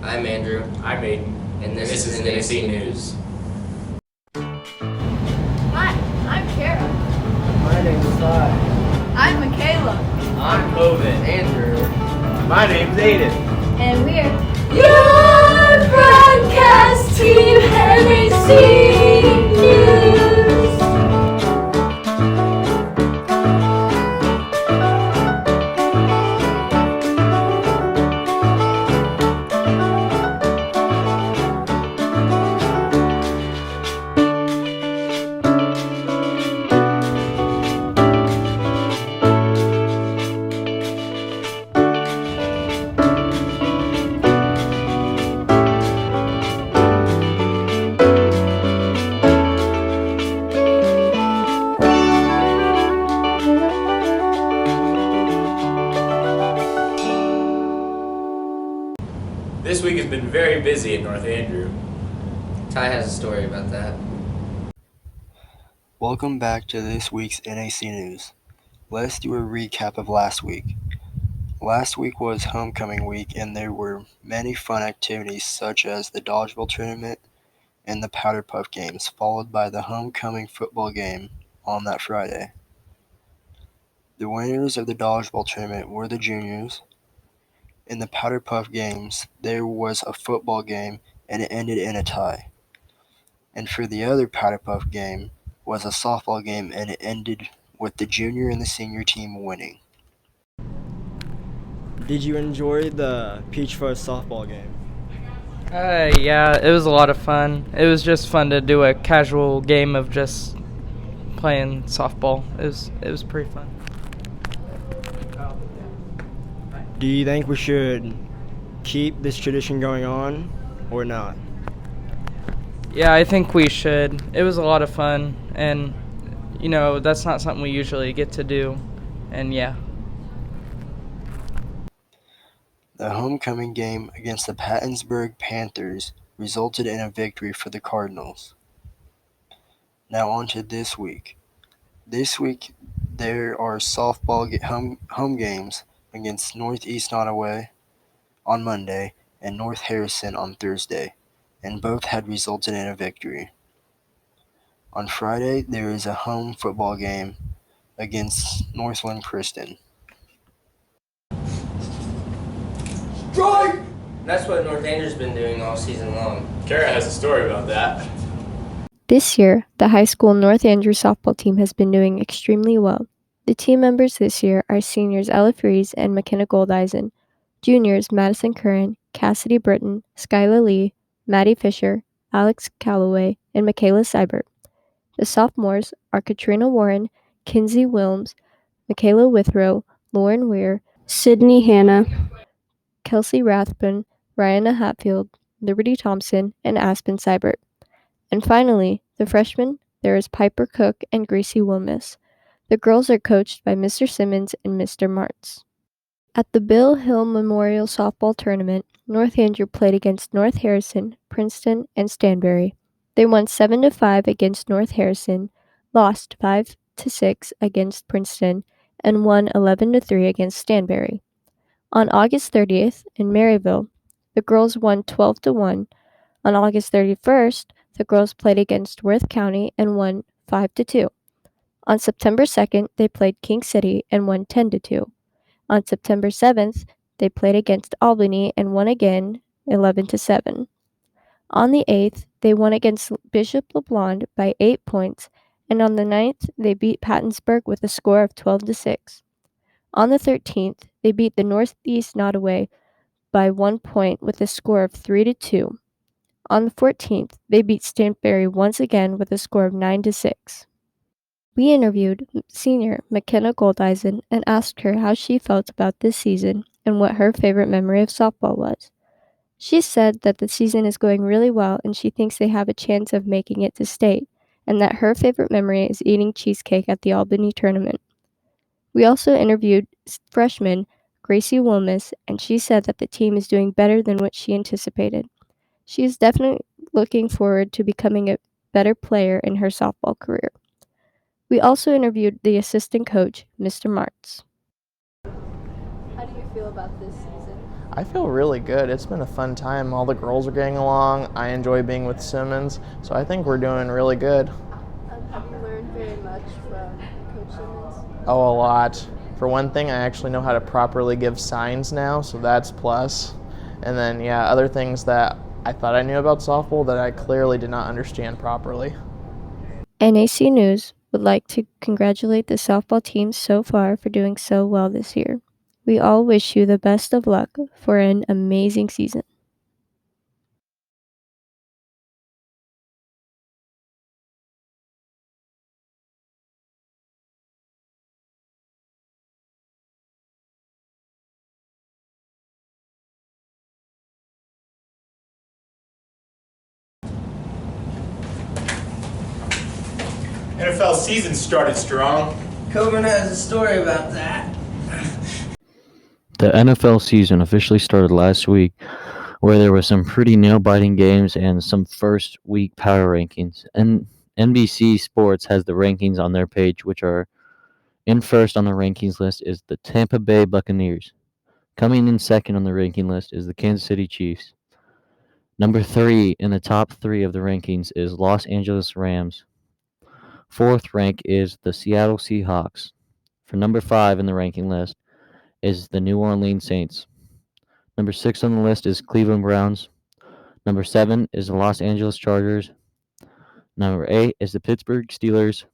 I'm Andrew. I'm Aiden. And this is NAC News. Hi, I'm Kara. My name is Ty. I'm Michaela. I'm Ovid. Andrew. My name's Aiden. And we're your broadcast team, NAC News. This week has been very busy at North Andrew. Ty has a story about that. Welcome back to this week's NAC News. Let's do a recap of last week. Last week was homecoming week and there were many fun activities such as the dodgeball tournament and the powder puff games, followed by the homecoming football game on that Friday. The winners of the dodgeball tournament were the juniors. In the powder puff games, there was a football game and it ended in a tie. And for the other powder puff game was a softball game and it ended with the junior and the senior team winning. Did you enjoy the Peach Fuzz softball game? Yeah, it was a lot of fun. It was just fun to do a casual game of just playing softball. It was pretty fun. Do you think we should keep this tradition going on or not? Yeah, I think we should. It was a lot of fun, and that's not something we usually get to do. And yeah. The homecoming game against the Pattonsburg Panthers resulted in a victory for the Cardinals. Now on to this week. This week there are softball home games against Northeast Nottoway on Monday and North Harrison on Thursday, and both had resulted in a victory. On Friday there is a home football game against Northland Christian. Strike! That's what North Andrew's been doing all season long. Kara has a story about that. This year, the high school North Andrew softball team has been doing extremely well. The team members this year are seniors Ella Fries and McKenna Goldeisen, juniors Madison Curran, Cassidy Britton, Skyla Lee, Maddie Fisher, Alex Calloway, and Michaela Seibert. The sophomores are Katrina Warren, Kinsey Wilmes, Michaela Withrow, Lauren Weir, Sydney Hanna, Kelsey Rathbun, Rihanna Hatfield, Liberty Thompson, and Aspen Seibert. And finally, the freshmen, there is Piper Cook and Gracie Wilmes. The girls are coached by Mr. Simmons and Mr. Martz. At the Bill Hill Memorial Softball Tournament, North Andrew played against North Harrison, Princeton, and Stanberry. They won 7-5 against North Harrison, lost 5-6 against Princeton, and won 11-3 against Stanberry. On August 30th, in Maryville, the girls won 12-1. On August 31st, the girls played against Worth County and won 5-2. On September 2nd, they played King City and won 10-2. On September 7th, they played against Albany and won again 11-7. On the 8th, they won against Bishop LeBlond by 8 points, and on the 9th, they beat Pattonsburg with a score of 12-6. On the 13th, they beat the Northeast Nottoway by 1 point with a score of 3-2. On the 14th, they beat Stanberry once again with a score of 9-6. We interviewed senior McKenna Goldeisen and asked her how she felt about this season and what her favorite memory of softball was. She said that the season is going really well and she thinks they have a chance of making it to state, and that her favorite memory is eating cheesecake at the Albany tournament. We also interviewed freshman Gracie Wilmes, and she said that the team is doing better than what she anticipated. She is definitely looking forward to becoming a better player in her softball career. We also interviewed the assistant coach, Mr. Martz. How do you feel about this season? I feel really good. It's been a fun time. All the girls are getting along. I enjoy being with Simmons, so I think we're doing really good. Have you learned very much from Coach Simmons? Oh, a lot. For one thing, I actually know how to properly give signs now, so that's plus. And then, yeah, other things that I thought I knew about softball that I clearly did not understand properly. NAC News would like to congratulate the softball team so far for doing so well this year. We all wish you the best of luck for an amazing season. NFL season started strong. Coburn has a story about that. The NFL season officially started last week, where there were some pretty nail-biting games and some first-week power rankings. And NBC Sports has the rankings on their page, which are in first on the rankings list is the Tampa Bay Buccaneers. Coming in second on the ranking list is the Kansas City Chiefs. Number 3 in the top 3 of the rankings is Los Angeles Rams. Fourth rank is the Seattle Seahawks. For number 5 in the ranking list is the New Orleans Saints. Number 6 on the list is Cleveland Browns. Number 7 is the Los Angeles Chargers. Number 8 is the Pittsburgh Steelers.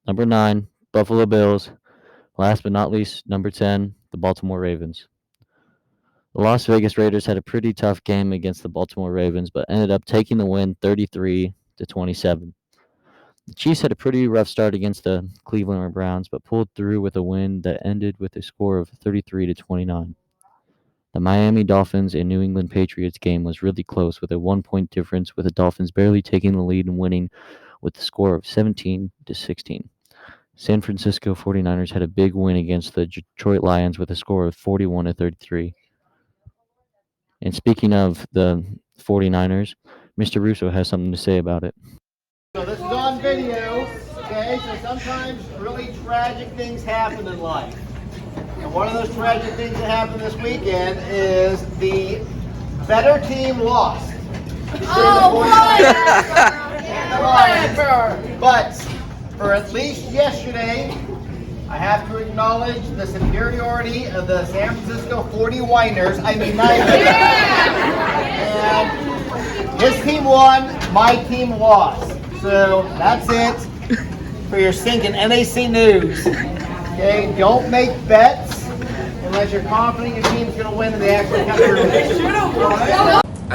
Number 9, Buffalo Bills. Last but not least, number 10, the Baltimore Ravens. The Las Vegas Raiders had a pretty tough game against the Baltimore Ravens, but ended up taking the win 33-27. The Chiefs had a pretty rough start against the Cleveland Browns, but pulled through with a win that ended with a score of 33-29. The Miami Dolphins and New England Patriots game was really close with a 1-point difference, with the Dolphins barely taking the lead and winning with the score of 17-16. San Francisco 49ers had a big win against the Detroit Lions with a score of 41-33. And speaking of the 49ers, Mr. Russo has something to say about it. So this is on video, okay? So sometimes really tragic things happen in life. And one of those tragic things that happened this weekend is the better team lost. But for at least yesterday, I have to acknowledge the superiority of the San Francisco 49ers. And his team won, my team lost. So that's it for your stinking NAC News. Okay, don't make bets unless you're confident your team's going to win and they actually come through.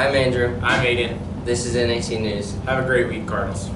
I'm Andrew. I'm Aiden. This is NAC News. Have a great week, Cardinals.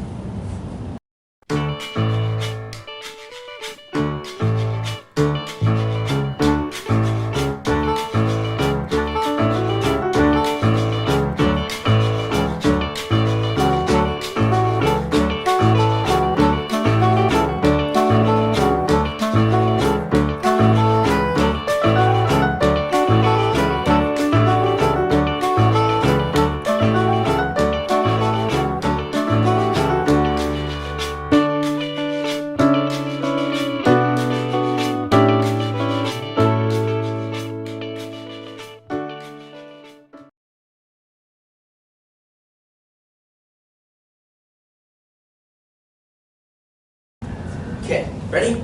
Okay, ready?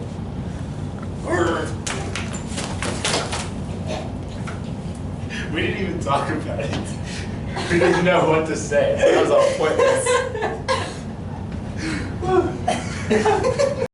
We didn't even talk about it. We didn't know what to say. So that was all pointless.